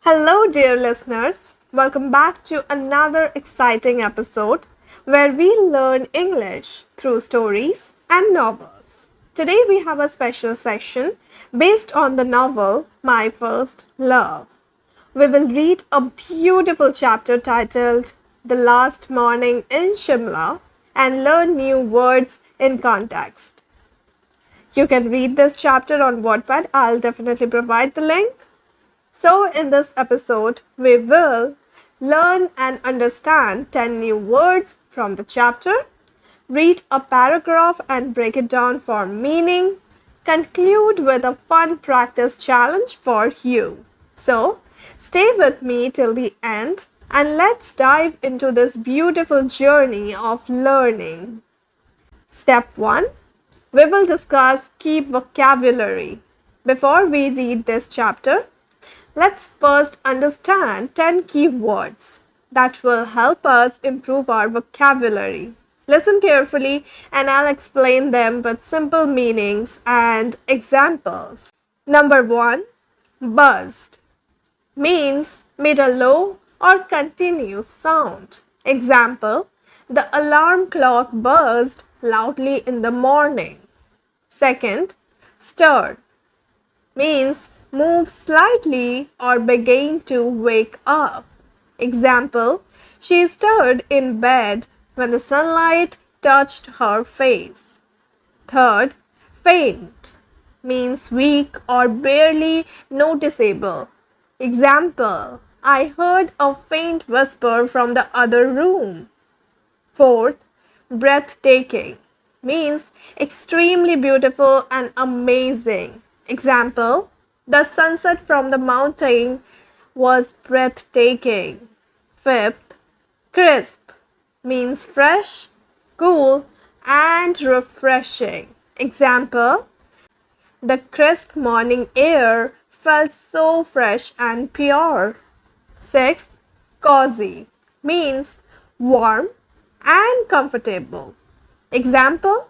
Hello, dear listeners. Welcome back to another exciting episode where we learn English through stories and novels. Today, we have a special session based on the novel My First Love. We will read a beautiful chapter titled The Last Morning in Shimla and learn new words in context. You can read this chapter on Wattpad. I'll definitely provide the link. So, in this episode, we will learn and understand 10 new words from the chapter, read a paragraph and break it down for meaning, conclude with a fun practice challenge for you. So, stay with me till the end and let's dive into this beautiful journey of learning. Step 1, we will discuss key vocabulary. Before we read this chapter, let's first understand 10 key words that will help us improve our vocabulary. Listen carefully and I'll explain them with simple meanings and examples. Number 1, buzzed means made a low or continuous sound. Example, the alarm clock buzzed loudly in the morning. Second, stirred means move slightly or begin to wake up. Example, she stirred in bed when the sunlight touched her face. Third, faint means weak or barely noticeable. Example, I heard a faint whisper from the other room. Fourth, breathtaking means extremely beautiful and amazing. Example, the sunset from the mountain was breathtaking. Fifth, crisp means fresh, cool, and refreshing. Example, the crisp morning air felt so fresh and pure. Sixth, cozy means warm and comfortable. Example,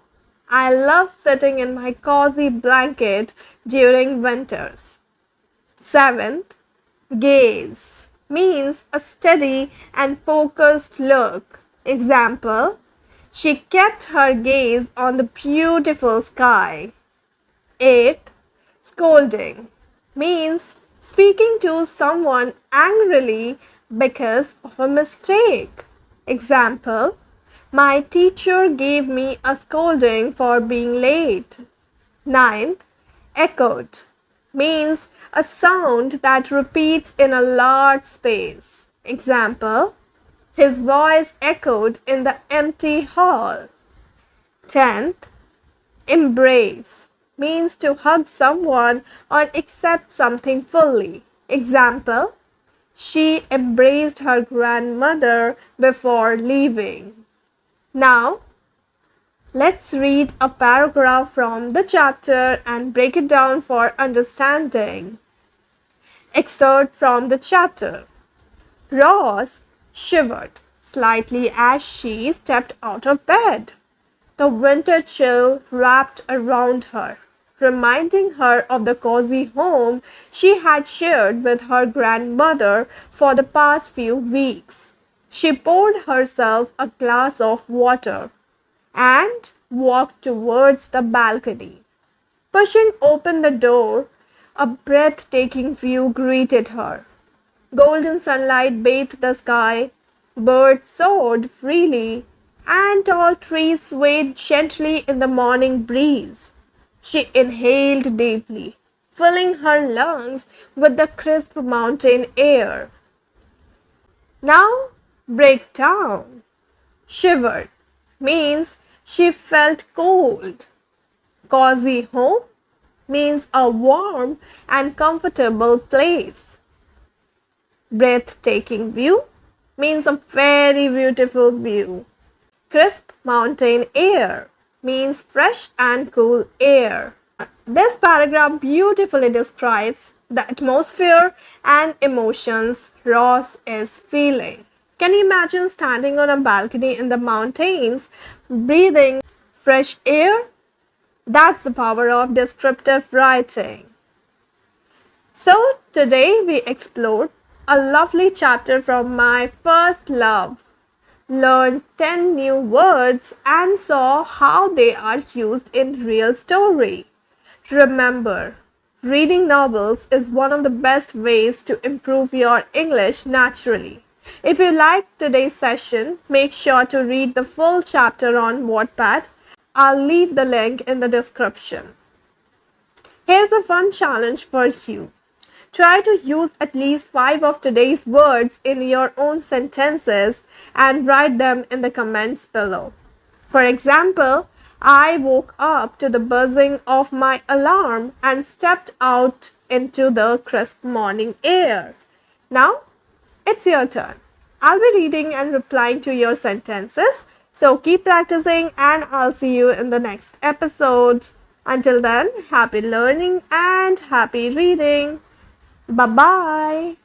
I love sitting in my cozy blanket during winters. Seventh, gaze means a steady and focused look. Example, she kept her gaze on the beautiful sky. Eighth, scolding means speaking to someone angrily because of a mistake. Example, my teacher gave me a scolding for being late. Ninth, echoed means a sound that repeats in a large space. Example, his voice echoed in the empty hall. 10th, embrace means to hug someone or accept something fully. Example, she embraced her grandmother before leaving. Now, let's read a paragraph from the chapter and break it down for understanding. Excerpt from the chapter. Rose shivered slightly as she stepped out of bed. The winter chill wrapped around her, reminding her of the cozy home she had shared with her grandmother for the past few weeks. She poured herself a glass of water and walked towards the balcony. Pushing open the door, a breathtaking view greeted her. Golden sunlight bathed the sky, birds soared freely, and tall trees swayed gently in the morning breeze. She inhaled deeply, filling her lungs with the crisp mountain air. Now, break down. Shivered means she felt cold. Cozy home means a warm and comfortable place. Breathtaking view means a very beautiful view. Crisp mountain air means fresh and cool air. This paragraph beautifully describes the atmosphere and emotions Ross is feeling. Can you imagine standing on a balcony in the mountains, breathing fresh air? That's the power of descriptive writing. So, today we explored a lovely chapter from my first love. Learned 10 new words and saw how they are used in real story. Remember, reading novels is one of the best ways to improve your English naturally. If you liked today's session, make sure to read the full chapter on Wattpad. I'll leave the link in the description. Here's a fun challenge for you. Try to use at least 5 of today's words in your own sentences and write them in the comments below. For example, I woke up to the buzzing of my alarm and stepped out into the crisp morning air. Now, it's your turn. I'll be reading and replying to your sentences, so keep practicing and I'll see you in the next episode. Until then, happy learning and happy reading. Bye bye.